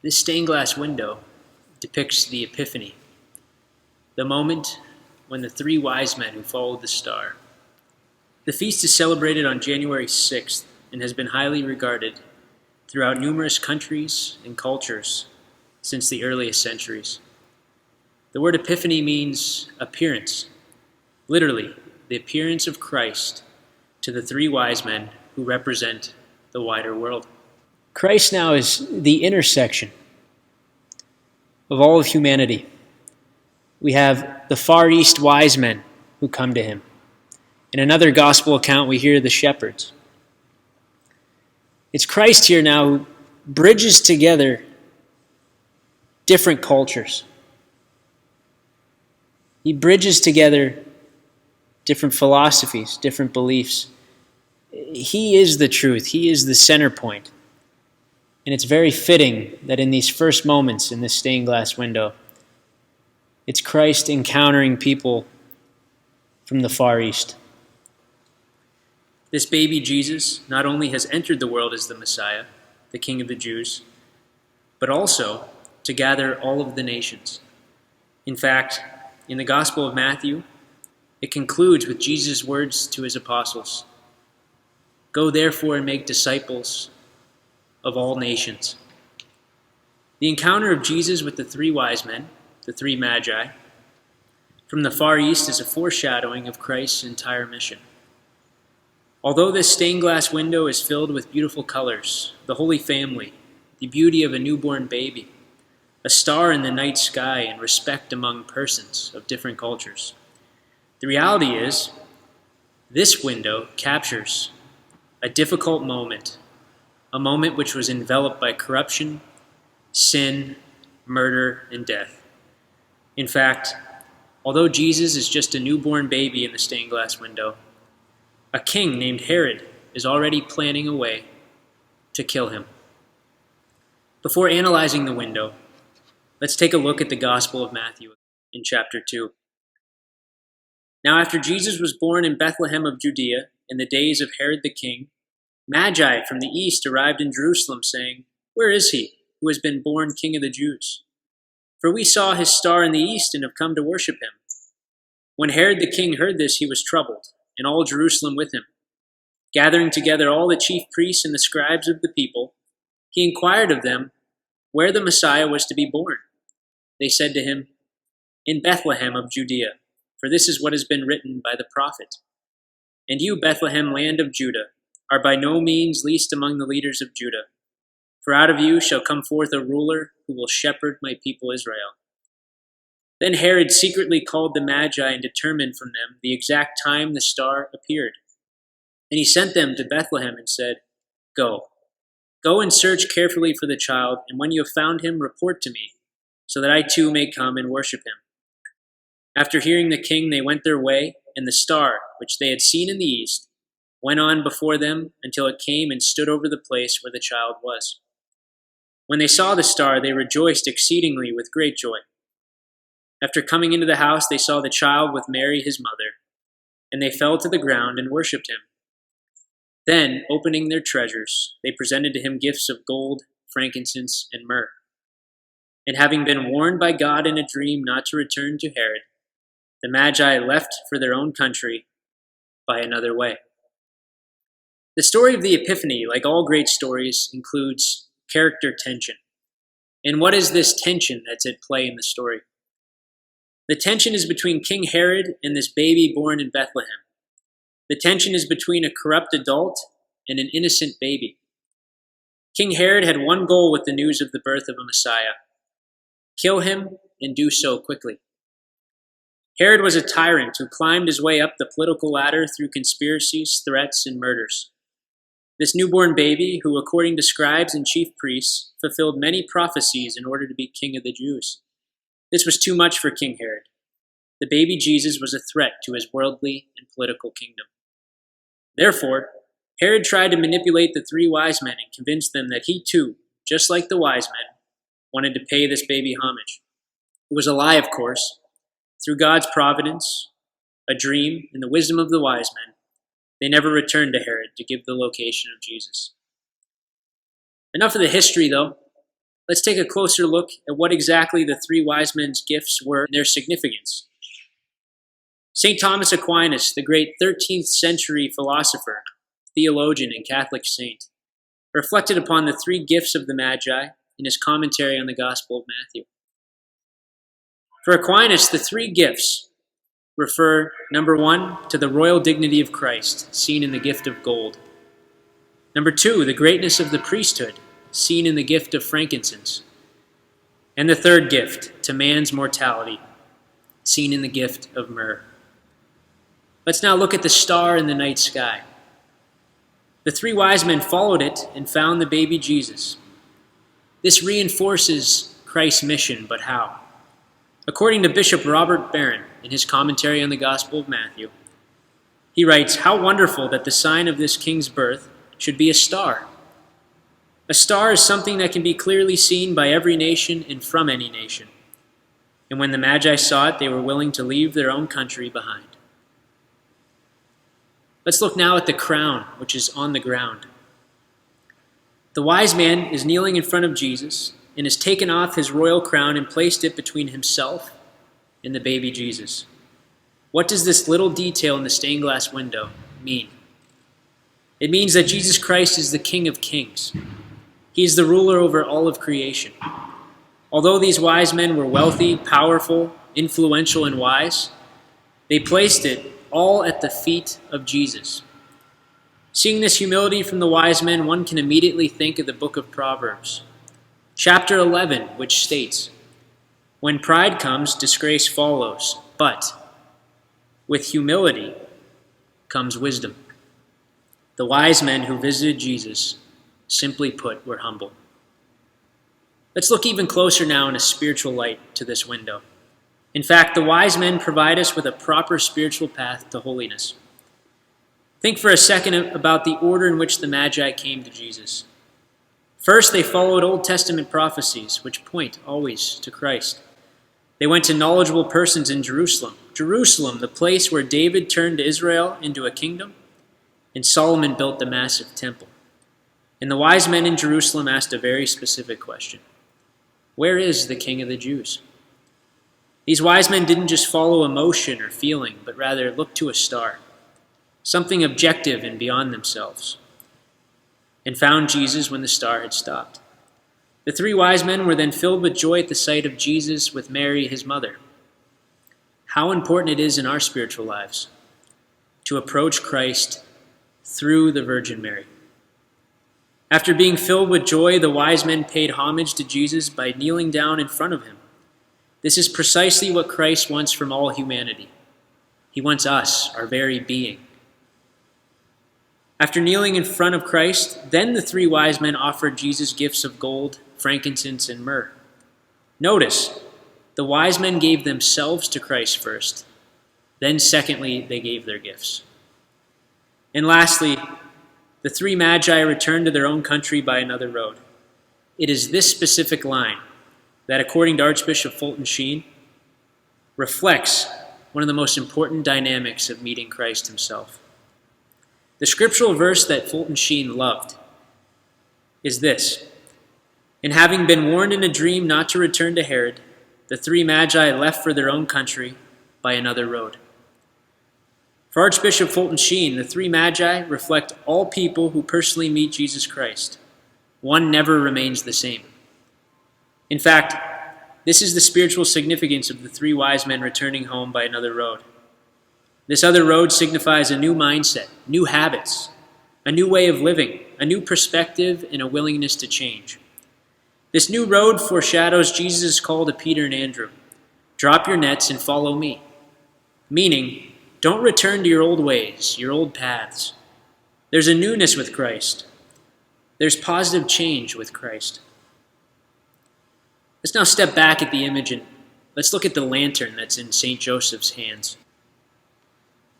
This stained glass window depicts the Epiphany, the moment when the three wise men who followed the star. The feast is celebrated on January 6th and has been highly regarded throughout numerous countries and cultures since the earliest centuries. The word Epiphany means appearance, literally, the appearance of Christ to the three wise men who represent the wider world. Christ now is the intersection of all of humanity. We have the Far East wise men who come to him. In another gospel account, we hear the shepherds. It's Christ here now who bridges together different cultures. He bridges together different philosophies, different beliefs. He is the truth. He is the center point. And it's very fitting that in these first moments in this stained glass window, it's Christ encountering people from the Far East. This baby Jesus not only has entered the world as the Messiah, the King of the Jews, but also to gather all of the nations. In fact, in the Gospel of Matthew, it concludes with Jesus' words to his apostles, "Go therefore and make disciples of all nations." The encounter of Jesus with the three wise men, the three Magi, from the Far East is a foreshadowing of Christ's entire mission. Although this stained glass window is filled with beautiful colors, the Holy Family, the beauty of a newborn baby, a star in the night sky, and respect among persons of different cultures, the reality is, this window captures a difficult moment, a moment which was enveloped by corruption, sin, murder, and death. In fact, although Jesus is just a newborn baby in the stained glass window, a king named Herod is already planning a way to kill him. Before analyzing the window, let's take a look at the Gospel of Matthew in chapter 2. Now after Jesus was born in Bethlehem of Judea in the days of Herod the king, Magi from the east arrived in Jerusalem, saying, "Where is he who has been born King of the Jews? For we saw his star in the east and have come to worship him." When Herod the king heard this, he was troubled, and all Jerusalem with him. Gathering together all the chief priests and the scribes of the people, he inquired of them where the Messiah was to be born. They said to him, "In Bethlehem of Judea, for this is what has been written by the prophet. And you, Bethlehem, land of Judah, are by no means least among the leaders of Judah. For out of you shall come forth a ruler who will shepherd my people Israel." Then Herod secretly called the Magi and determined from them the exact time the star appeared. And he sent them to Bethlehem and said, Go and search carefully for the child, and when you have found him, report to me, so that I too may come and worship him." After hearing the king, they went their way, and the star, which they had seen in the east, went on before them until it came and stood over the place where the child was. When they saw the star, they rejoiced exceedingly with great joy. After coming into the house, they saw the child with Mary his mother, and they fell to the ground and worshipped him. Then, opening their treasures, they presented to him gifts of gold, frankincense, and myrrh. And having been warned by God in a dream not to return to Herod, the Magi left for their own country by another way. The story of the Epiphany, like all great stories, includes character tension. And what is this tension that's at play in the story? The tension is between King Herod and this baby born in Bethlehem. The tension is between a corrupt adult and an innocent baby. King Herod had one goal with the news of the birth of a Messiah: kill him and do so quickly. Herod was a tyrant who climbed his way up the political ladder through conspiracies, threats, and murders. This newborn baby, who according to scribes and chief priests, fulfilled many prophecies in order to be king of the Jews. This was too much for King Herod. The baby Jesus was a threat to his worldly and political kingdom. Therefore, Herod tried to manipulate the three wise men and convince them that he too, just like the wise men, wanted to pay this baby homage. It was a lie, of course. Through God's providence, a dream, and the wisdom of the wise men, they never returned to Herod to give the location of Jesus. Enough of the history, though. Let's take a closer look at what exactly the three wise men's gifts were and their significance. St. Thomas Aquinas, the great 13th century philosopher, theologian, and Catholic saint, reflected upon the three gifts of the Magi in his commentary on the Gospel of Matthew. For Aquinas, the three gifts refer, number one, to the royal dignity of Christ, seen in the gift of gold. Number two, the greatness of the priesthood, seen in the gift of frankincense. And the third gift, to man's mortality, seen in the gift of myrrh. Let's now look at the star in the night sky. The three wise men followed it and found the baby Jesus. This reinforces Christ's mission, but how? According to Bishop Robert Barron in his commentary on the Gospel of Matthew, he writes, "How wonderful that the sign of this king's birth should be a star. A star is something that can be clearly seen by every nation and from any nation. And when the Magi saw it, they were willing to leave their own country behind." Let's look now at the crown, which is on the ground. The wise man is kneeling in front of Jesus and has taken off his royal crown and placed it between himself and the baby Jesus. What does this little detail in the stained glass window mean? It means that Jesus Christ is the King of Kings. He is the ruler over all of creation. Although these wise men were wealthy, powerful, influential, and wise, they placed it all at the feet of Jesus. Seeing this humility from the wise men, one can immediately think of the book of Proverbs, chapter 11, which states, "When pride comes, disgrace follows, but with humility comes wisdom." The wise men who visited Jesus, simply put, were humble. Let's look even closer now in a spiritual light to this window. In fact, the wise men provide us with a proper spiritual path to holiness. Think for a second about the order in which the Magi came to Jesus. First, they followed Old Testament prophecies, which point always to Christ. They went to knowledgeable persons in Jerusalem. Jerusalem, the place where David turned Israel into a kingdom, and Solomon built the massive temple. And the wise men in Jerusalem asked a very specific question. Where is the King of the Jews? These wise men didn't just follow emotion or feeling, but rather looked to a star, something objective and beyond themselves, and found Jesus when the star had stopped. The three wise men were then filled with joy at the sight of Jesus with Mary, his mother. How important it is in our spiritual lives to approach Christ through the Virgin Mary. After being filled with joy, the wise men paid homage to Jesus by kneeling down in front of him. This is precisely what Christ wants from all humanity. He wants us, our very being. After kneeling in front of Christ, then the three wise men offered Jesus gifts of gold, frankincense, and myrrh. Notice, the wise men gave themselves to Christ first. Then secondly, they gave their gifts. And lastly, the three Magi returned to their own country by another road. It is this specific line that, according to Archbishop Fulton Sheen, reflects one of the most important dynamics of meeting Christ himself. The scriptural verse that Fulton Sheen loved is this: "And having been warned in a dream not to return to Herod, the three Magi left for their own country by another road." For Archbishop Fulton Sheen, the three Magi reflect all people who personally meet Jesus Christ. One never remains the same. In fact, this is the spiritual significance of the three wise men returning home by another road. This other road signifies a new mindset, new habits, a new way of living, a new perspective, and a willingness to change. This new road foreshadows Jesus' call to Peter and Andrew: "Drop your nets and follow me." Meaning, don't return to your old ways, your old paths. There's a newness with Christ. There's positive change with Christ. Let's now step back at the image and let's look at the lantern that's in St. Joseph's hands.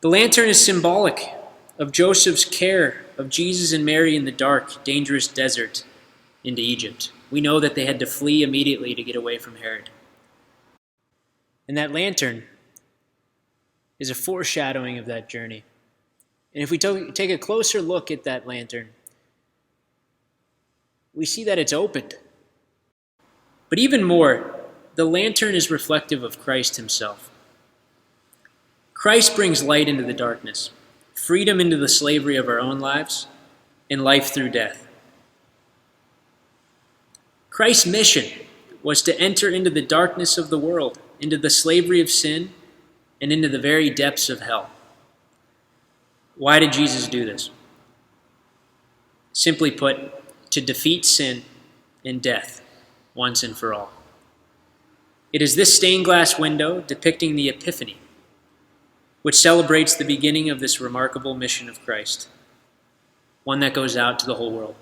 The lantern is symbolic of Joseph's care of Jesus and Mary in the dark, dangerous desert into Egypt. We know that they had to flee immediately to get away from Herod. And that lantern is a foreshadowing of that journey. And if we take a closer look at that lantern, we see that it's opened. But even more, the lantern is reflective of Christ himself. Christ brings light into the darkness, freedom into the slavery of our own lives, and life through death. Christ's mission was to enter into the darkness of the world, into the slavery of sin, and into the very depths of hell. Why did Jesus do this? Simply put, to defeat sin and death once and for all. It is this stained glass window depicting the Epiphany, which celebrates the beginning of this remarkable mission of Christ, one that goes out to the whole world.